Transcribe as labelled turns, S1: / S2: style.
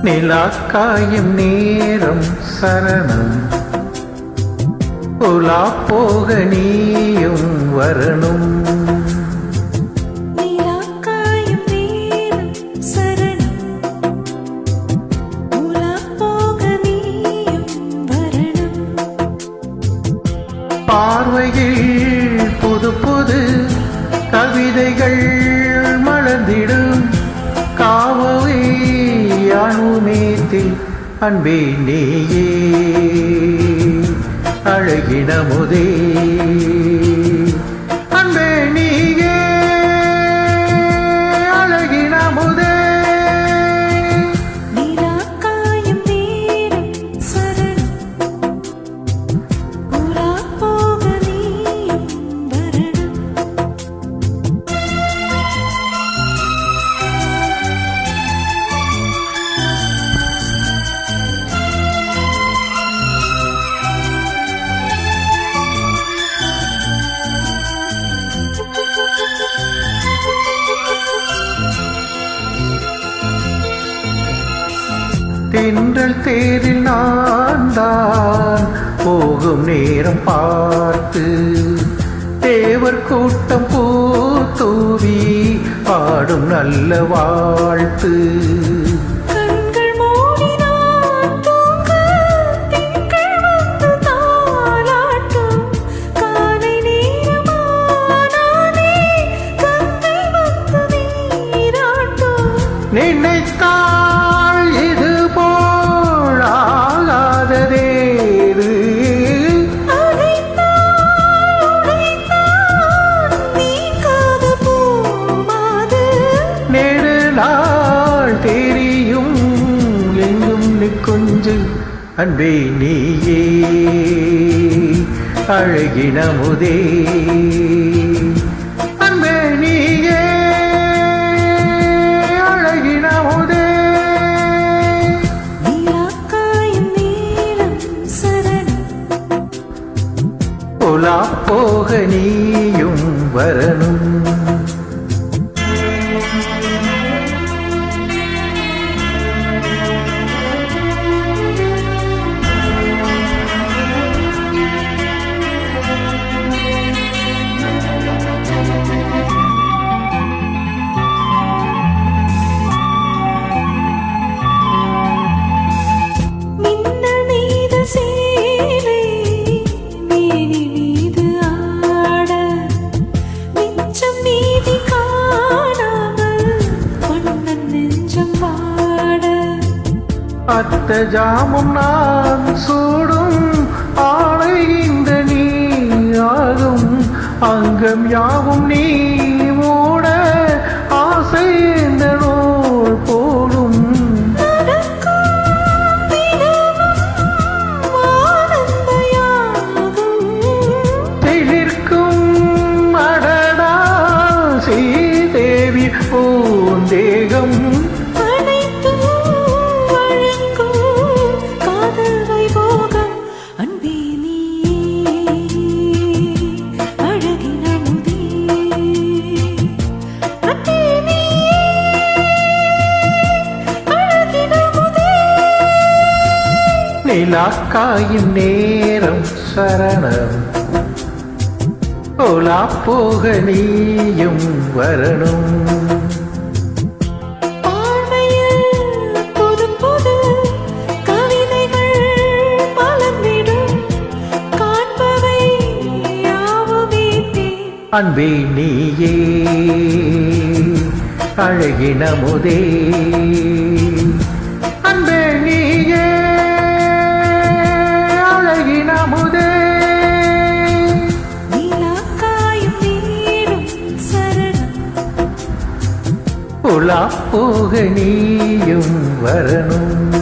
S1: நிலாக்காயும் நேரம் சரணம், உலா போக நீயும் வரணும்.
S2: நிலாக்காயும் நேரம் சரணம், உலா போக நீயும் வரணும்.
S1: பார்வையில் புது புது கவிதைகள் மலர்ந்திடும், காவவே அணுமேத்தில் அன்பே நீயே அழகினமுதே, அன்பே நீயே அழகினமுதே.
S2: நிலாக்காயும் நேரம் சரணம், உலா போக நீயும் வரணும்.
S1: தென்றல் தேரில் நான் தான் போகும் நேரம் பார்த்து, தேவர் கூட்டம் பூத்தூவி பாடும் நல்ல வாழ்த்து.
S2: கண்கள் மூடினான் தூங்க, திங்கள் வந்து தாலாட்டும். காலை நேரமானாலே கங்கை வந்து நீராட்டும்.
S1: நினைத்தால் இது போல் ஆகாததேது,
S2: நீங்காத பூமாது.
S1: நெடு நாள் தெரியும் எங்கும் நீ கொஞ்சு, அன்பே நீயே அழகினமுதே, அன்பே நீயே அழகினமுதே.
S2: நிலாக்காயும் நேரம் சரணம்,
S1: உலா போக நீயும் வரணும்.
S2: மின்னல் மீது சேலை மேனி மீது ஆட, மிச்சம் மீதி காணாமல் பொன்னன் நெஞ்சம் வாட.
S1: அத்த ஜாமும் நான் சூடும் ஆளை இந்த நீ ஆகும், அங்கம் யாவும் நீ மூட ஆசை இந்த நூல் போடும்.
S2: நடக்கும் தினமும் ஆனந்த யாகம்,
S1: திளிர்க்கும் அடடா ஸ்ரீதேவி பூந்தேகம்.
S2: அனைத்தும் வழங்கும் காதல் வைபோகம். அன்பே நீயே அழகினமுதே, அன்பே நீயே அழகினமுதே.
S1: நிலாக்காயும் நேரம் சரணம், உலா போக நீயும் வரணும்.
S2: பார்வையில் புது புது கவிதைகள் மலர்ந்திடும், காண்பவை யாவுமே தேன்.
S1: அன்பே நீயே அழகினமுதே, அன்பே நீயே அழகினமுதே.
S2: நிலாக்காயும் நேரம் சரணம்,
S1: உலா போக நீயும் வரணும்.